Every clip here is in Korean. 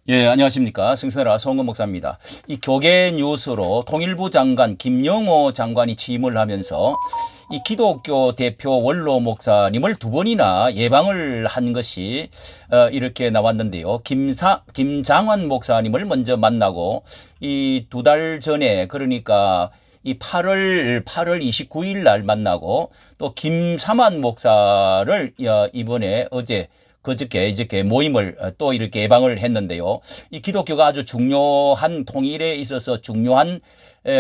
예, 안녕하십니까. 승선아 송은 목사입니다. 이 교계 뉴스로 통일부 장관 김영호 장관이 취임을 하면서 이 기독교 대표 원로 목사님을 두 번이나 예방을 한 것이 이렇게 나왔는데요. 김장환 목사님을 먼저 만나고 이 두 달 전에 그러니까 이 8월 29일 날 만나고 또 김삼환 목사를 이번에 그저께 모임을 또 이렇게 예방을 했는데요. 이 기독교가 아주 중요한 통일에 있어서 중요한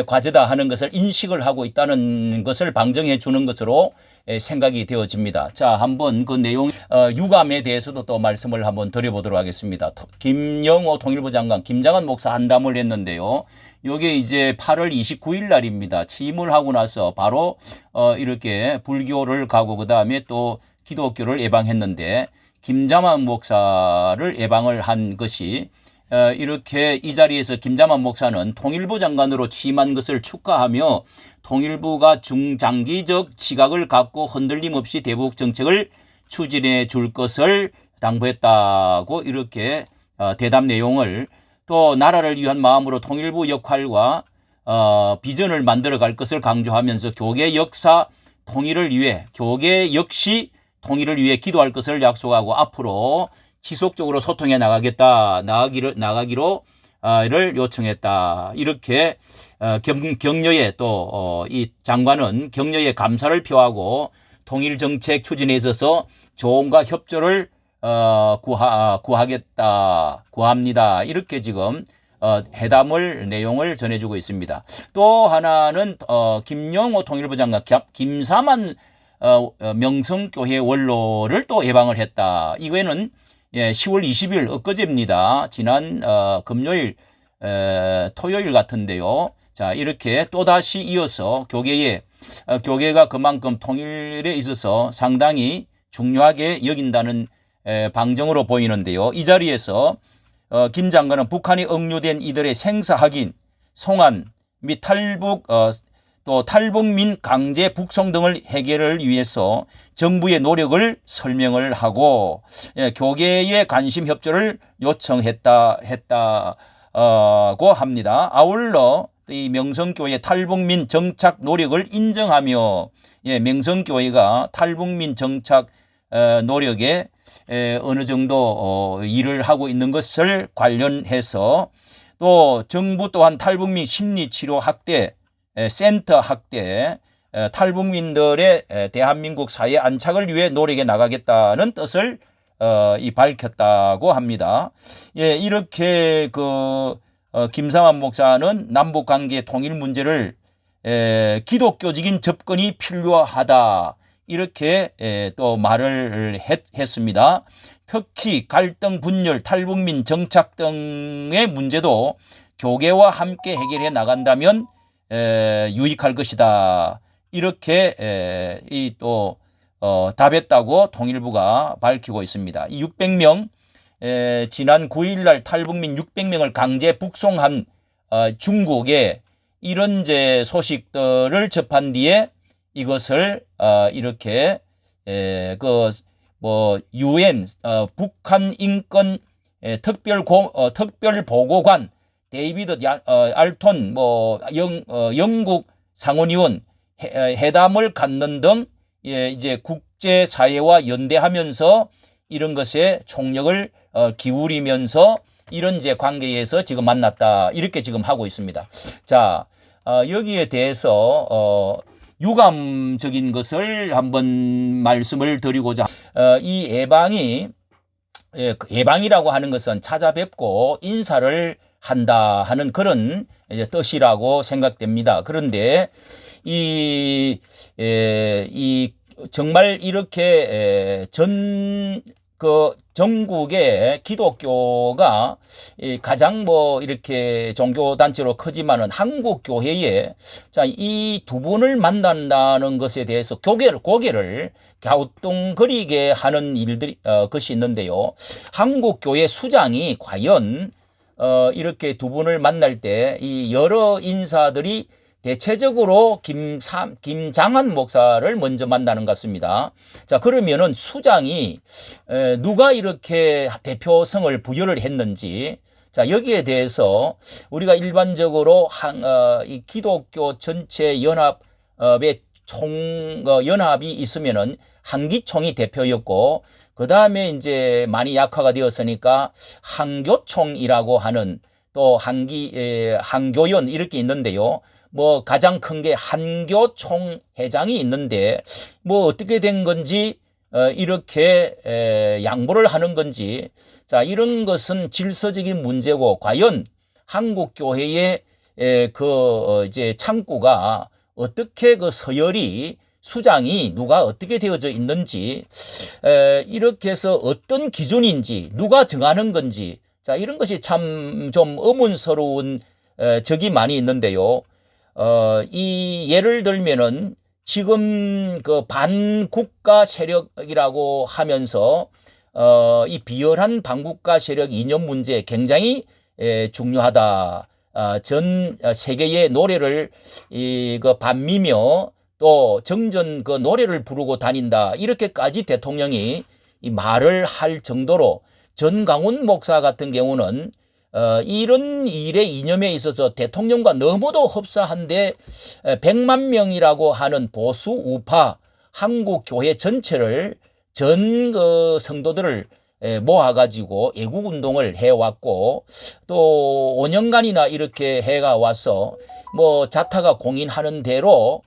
과제다 하는 것을 인식을 하고 있다는 것을 방증해 주는 것으로 생각이 되어집니다. 자, 한번 그 내용 유감에 대해서도 또 말씀을 한번 드려보도록 하겠습니다. 김영호 통일부 장관 김장한 목사 한담을 했는데요. 요게 이제 8월 29일 날입니다. 취임을 하고 나서 바로 이렇게 불교를 가고 그다음에 또 기독교를 예방했는데 김자만 목사를 예방을 한 것이 이렇게 이 자리에서 김자만 목사는 통일부 장관으로 취임한 것을 축하하며 통일부가 중장기적 지각을 갖고 흔들림 없이 대북 정책을 추진해 줄 것을 당부했다고 이렇게 대담 내용을 또 나라를 위한 마음으로 통일부 역할과 비전을 만들어 갈 것을 강조하면서 교계 역사 통일을 위해 교계 역시 통일을 위해 기도할 것을 약속하고 앞으로 지속적으로 소통해 나가기로 요청했다. 이렇게 격려에 또 이 장관은 격려에 감사를 표하고 통일 정책 추진에 있어서 조언과 협조를 구합니다. 이렇게 지금 회담을 내용을 전해주고 있습니다. 또 하나는 김영호 통일부 장관 김삼환 명성교회 원로를 또 예방을 했다. 이거는 10월 20일 엊그제입니다. 지난 금요일 토요일 같은데요. 자, 이렇게 또다시 이어서 교계가 그만큼 통일에 있어서 상당히 중요하게 여긴다는 방정으로 보이는데요. 이 자리에서 김 장관은 북한이 억류된 이들의 생사 확인, 송환 및 탈북민 강제 북송 등을 해결을 위해서 정부의 노력을 설명을 하고 교계의 관심 협조를 요청했다고 합니다. 아울러 이 명성교회 탈북민 정착 노력을 인정하며 명성교회가 탈북민 정착 노력에 어느 정도 일을 하고 있는 것을 관련해서 또 정부 또한 탈북민 심리치료 학대 센터 학대 탈북민들의 대한민국 사회 안착을 위해 노력해 나가겠다는 뜻을 밝혔다고 합니다. 예, 이렇게 김삼환 목사는 남북 관계 통일 문제를 기독교적인 접근이 필요하다 이렇게 또 말을 했습니다. 특히 갈등 분열 탈북민 정착 등의 문제도 교계와 함께 해결해 나간다면 유익할 것이다. 이렇게 답했다고 통일부가 밝히고 있습니다. 이 600명 지난 9일 날 탈북민 600명을 강제 북송한 중국에 이런 소식들을 접한 뒤에 이것을 이렇게 UN 북한 인권 특별보고관 데이비드 알톤 영국 상원의원 회담을 갖는 등 이제 국제사회와 연대하면서 이런 것에 총력을 기울이면서 이런 관계에서 지금 만났다 이렇게 지금 하고 있습니다. 자, 여기에 대해서 유감적인 것을 한번 말씀을 드리고자 이 예방이라고 하는 것은 찾아뵙고 인사를 한다 하는 그런 뜻이라고 생각됩니다. 그런데 정말 이렇게 전국의 기독교가 가장 이렇게 종교단체로 크지만은 한국 교회에 이 두 분을 만난다는 것에 대해서 고개를 갸우뚱거리게 하는 것이 있는데요. 한국 교회 수장이 과연 이렇게 두 분을 만날 때 이 여러 인사들이 대체적으로 김장한 목사를 먼저 만나는 것 같습니다. 자, 그러면은 수장이 누가 이렇게 대표성을 부여를 했는지, 자, 여기에 대해서 우리가 일반적으로 이 기독교 전체 연합의 연합이 있으면은 한기총이 대표였고, 그 다음에 이제 많이 약화가 되었으니까 한교총이라고 하는 또 한교연 이렇게 있는데요. 뭐 가장 큰 게 한교총 회장이 있는데 뭐 어떻게 된 건지 이렇게 양보를 하는 건지, 자, 이런 것은 질서적인 문제고, 과연 한국 교회의 이제 창구가 어떻게 그 서열이 수장이 누가 어떻게 되어져 있는지, 이렇게 해서 어떤 기준인지 누가 정하는 건지, 자, 이런 것이 참 좀 의문스러운 적이 많이 있는데요. 이 예를 들면은 지금 그 반국가 세력이라고 하면서 이 비열한 반국가 세력 이념 문제 굉장히 중요하다. 전 세계의 노래를 그 반미며 또 정전 그 노래를 부르고 다닌다. 이렇게까지 대통령이 이 말을 할 정도로, 전강훈 목사 같은 경우는 이런 일의 이념에 있어서 대통령과 너무도 흡사한데 100만 명이라고 하는 보수 우파 한국 교회 전체를 전 그 성도들을 모아가지고 애국운동을 해왔고, 또 5년간이나 이렇게 해가 와서 뭐 자타가 공인하는 대로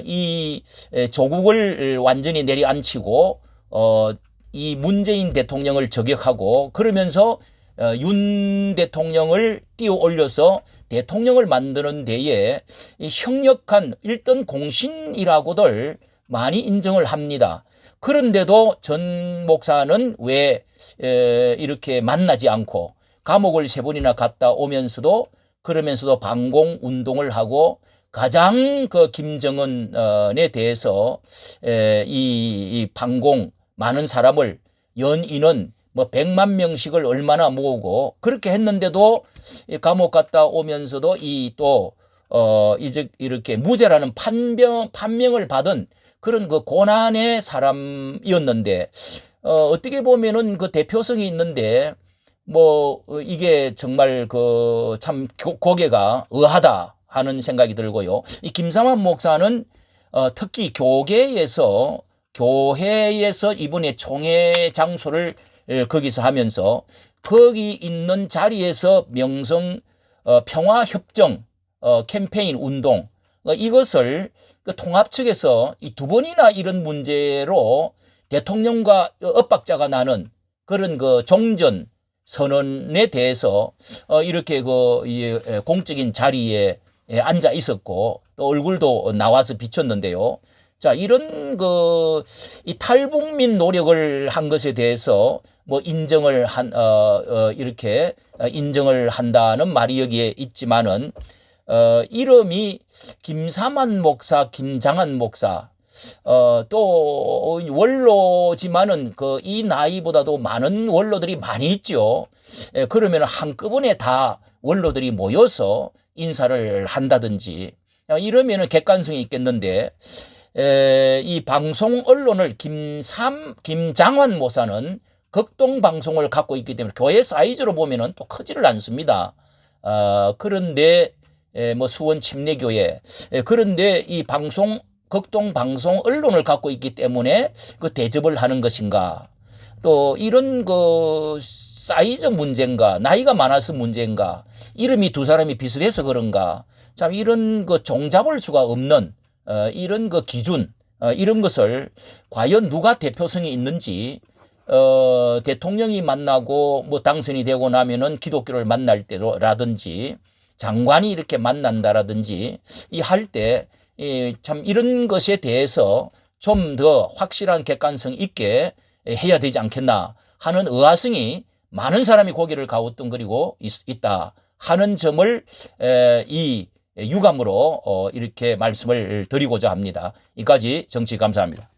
이 조국을 완전히 내려앉히고 이 문재인 대통령을 저격하고, 그러면서 윤 대통령을 띄워 올려서 대통령을 만드는 데에 형력한 일등 공신이라고들 많이 인정을 합니다. 그런데도 전 목사는 왜 이렇게 만나지 않고 감옥을 3번이나 갔다 오면서도, 그러면서도 방공 운동을 하고, 가장 그 김정은에 대해서 이 방공 많은 사람을 연인은 뭐 100만 명씩을 얼마나 모으고 그렇게 했는데도 감옥 갔다 오면서도 이제 이렇게 무죄라는 판명을 받은 그런 그 고난의 사람이었는데, 어떻게 보면은 그 대표성이 있는데 뭐 이게 정말 그 참 고개가 의하다 하는 생각이 들고요. 이 김삼환 목사는 특히 교회에서 이번에 총회 장소를 거기서 하면서 거기 있는 자리에서 명성 평화협정 캠페인 운동, 이것을 그 통합 측에서 이 2번이나 이런 문제로 대통령과 엇박자가 나는 그런 그 종전 선언에 대해서 이렇게 그 공적인 자리에 앉아 있었고, 또 얼굴도 나와서 비쳤는데요. 자, 이런 이 탈북민 노력을 한 것에 대해서 뭐 인정을 이렇게 인정을 한다는 말이 여기에 있지만은, 이름이 김삼환 목사, 김장한 목사, 또 원로지만은 이 나이보다도 많은 원로들이 많이 있죠. 그러면 한꺼번에 다 원로들이 모여서 인사를 한다든지 이러면은 객관성이 있겠는데, 이 방송 언론을 김장환 목사는 극동 방송을 갖고 있기 때문에 교회 사이즈로 보면은 또 크지를 않습니다. 그런데 뭐 수원 침례교회, 그런데 이 극동 방송 언론을 갖고 있기 때문에 그 대접을 하는 것인가, 또 이런 그 사이즈 문제인가, 나이가 많아서 문제인가, 이름이 두 사람이 비슷해서 그런가, 참 이런 그 종잡을 수가 없는 이런 그 기준, 이런 것을 과연 누가 대표성이 있는지, 대통령이 만나고 뭐 당선이 되고 나면은 기독교를 만날 때라든지 장관이 이렇게 만난다라든지 할 때 참 이런 것에 대해서 좀 더 확실한 객관성 있게 해야 되지 않겠나 하는 의아성이 많은 사람이 고개를 갸우뚱거리고 있다 하는 점을 이 유감으로 이렇게 말씀을 드리고자 합니다. 이까지 정치 감사합니다.